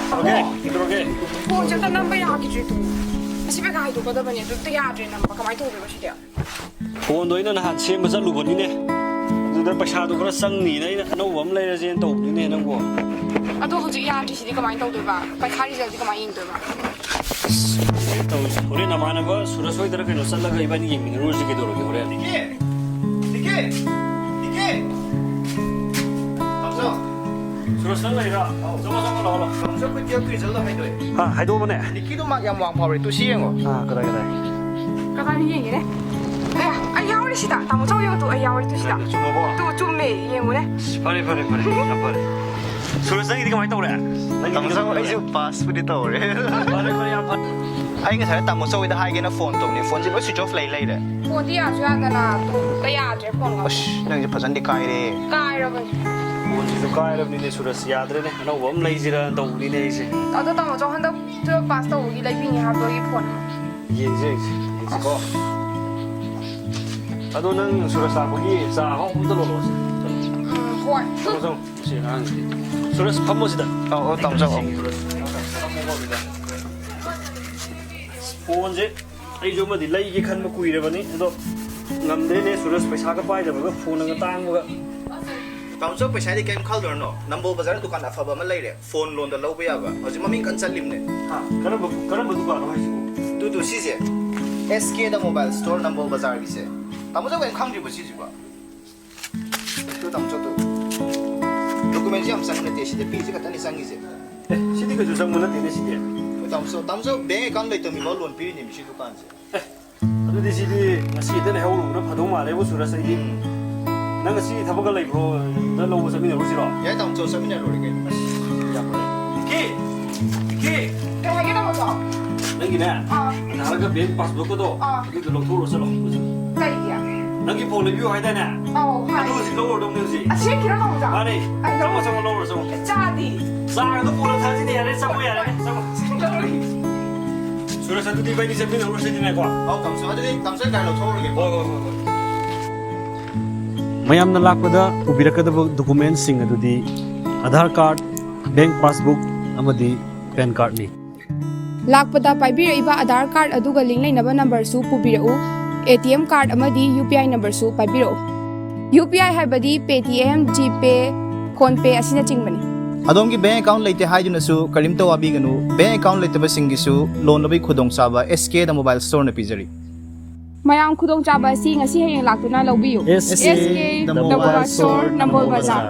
Okay, okay. Phone ꯆꯠꯇ ꯅꯝꯕ ꯌꯥꯈꯤꯗ꯭ꯔꯦꯗꯣ ꯑꯁꯤ ꯄꯩꯈꯥ ꯍꯥꯏꯗꯣꯛꯀꯗꯕꯅꯦ ꯑꯗꯨꯝꯇ ꯌꯥꯗ꯭ꯔꯦ ꯅꯝꯕ ꯀꯃꯥꯏꯅ ꯇꯧꯗꯣꯏꯕ ꯁꯤꯗꯤ ꯐꯣꯟꯗꯣ ꯑꯩꯅ ꯅꯍꯥꯟ ꯁꯦꯝꯕ ꯆꯠꯂꯨꯕꯅꯤꯅꯦ ꯑꯗꯨꯗ ꯄꯩꯁꯥꯗꯣ ꯈꯔ ꯆꯪꯅꯤꯅ ꯑꯩꯅ ꯑꯅꯧꯕ ꯑꯃ ꯂꯩꯔꯁꯦꯅ ꯇꯧꯕꯅꯤꯅꯦ ꯅꯪꯕꯨ ꯑꯗꯣ ꯍꯧꯖꯤꯛ ꯌꯥꯗ꯭ꯔꯤꯁꯤꯗꯤ ꯀꯃꯥꯏꯅ ꯇꯧꯗꯣꯏꯕ ꯄꯩꯈꯥ ꯔꯤꯖꯜꯇꯤ ꯀꯃꯥꯏꯅ ꯌꯦꯡꯗꯣꯏꯕ ꯇꯧꯔꯤꯁꯦ ꯍꯣꯔꯦꯟ ꯅꯃꯥꯟꯅꯕ ꯁꯨꯔꯁ ꯍꯣꯏꯗꯔ ꯀꯩꯅꯣ ꯆꯠꯂꯒ ꯏꯕꯥꯅꯤ ꯌꯦꯡꯃꯤꯟꯅꯔꯨꯔꯁꯤ ꯀꯩꯗꯧꯔꯒꯦ ꯍꯣꯔꯦꯟ Suruh senang lah, sama-sama lah. Kamu kau dia kerja lah hai doi. Ha, hai dua mana? Niki tu mak yang wang power itu sih yang Ha, kedai. ꯀꯗꯥꯏꯗ ꯌꯦꯡꯒꯦꯅꯦ ꯑꯩ ꯌꯥꯎꯔꯤ ꯁꯤꯗ ꯇꯥꯃꯣ ꯆꯧ ꯌꯦꯡꯉꯨ ꯑꯩ ꯌꯥꯎꯔꯤ ꯇꯨ ꯁꯤꯗ ꯇꯨ ꯆꯨꯝꯃꯦ ꯌꯦꯡꯉꯨꯅꯦ Fare. Yam fare. Suruh senang ini kemana tahu deh? Kamu tahu aja pas pun tahu re. Fare yam fare. Ai nggak saya tamu cowok dah hai kena phone tu ni phone sih switch off lay deh. ဖုန်းတရားကျွမ်းကနာတူကရတဲ့ဖုန်းက Ush, nang je pesan dikai re. ကာရပါ Bonjitu kaya lah ni suruh siadre nih. Anak wam lagi sih dah tahu ni nih sih. တော့တမကျော်ဟန်တော့သူပါစတော့ကြီးလိုက်ပြီးဟာတော့ဒီဖုန်း Iya sih kok. Aduh nang suruh sah pergi sah kok betul loh. ဟို Sama-sama. Sih nang. Suruh kamu sih dah. Oh, tamu cowok. Phone sih. Ai cuma di lagi kan mau kuih apa ni? Itu ngambil nih suruh पैसा का पाई जब phone nang tang juga. Tamu cowok पैसा di game kal dorno. Number bazar tu kan apa bawa lay re. Phone loan dah lau biar apa. Aja mami kan salim ne. Ha, karena betul kan orang sih. Tu sih je. SK dah mobile store number bazar gitu. Tamu cowok yang kang juga sih juga. Tu tamu cowok tu. Dokumen jam sang nanti sih tapi sih kata ni sang gitu. Sini ke susah mana tiada sini. Tamu cowok bank account lay tu mi mau loan pilih ni mesti tu kan sih. Aduh di sini nasi itu nih haul udah padung malah ibu sudah sih. Nang nasi thapa kalau ibu dah lalu sambil nurus sih loh. Ya tamu cowok sambil nyaru lagi. Ki. kaya kita mau jawab Nang gini. Nah, harga bank passbook itu. Itu lo turun sih loh. kaya dia Nang ibu lebih high dah nih. hai Aduh sih lower dong sih. asyik kira kamu jawab Mari, sama-sama lower sama. jadi Saya tu pulang saja ni ada sama ya, sama. Sudah satu tiba ini sambil nurus sini nih kok. Oh, tamu cowok kalau tahu lagi. ꯃꯌꯥꯝꯅ ꯂꯥꯛꯄꯗ ꯎꯕꯤꯔꯛꯀꯗꯕ ꯗꯣꯀꯨꯃꯦꯟꯠꯁꯤꯡ ꯑꯗꯨꯗꯤ Aadhaar card bank passbook ꯑꯃꯗꯤ pen ꯀꯥꯔꯗꯅꯤ ꯂꯥꯛꯄꯗ ꯄꯥꯏꯕꯤꯔꯛꯏꯕ Aadhaar card ꯑꯗꯨꯒ link ꯂꯩꯅꯕ ꯅꯝꯕꯔꯁꯨ ꯄꯨꯕꯤꯔꯛꯎ ATM card ꯑꯃꯗꯤ UPI ꯅꯝꯕꯔꯁꯨ ꯄꯥꯏꯕꯤꯔꯛꯎ UPI ꯍꯥꯏꯕꯗꯤ Paytm GPay PhonePe ꯑꯁꯤꯅꯆꯤꯡꯕꯅꯤ Adongi bank account leite haiduna su karimta wabiganu bank account leite basingisu loan labai khudongchaba SK da mobile store na pijari mayam khudongchaba si ngasi heyeng laktuna loubiyu SK the mobile store Nambol Bazaar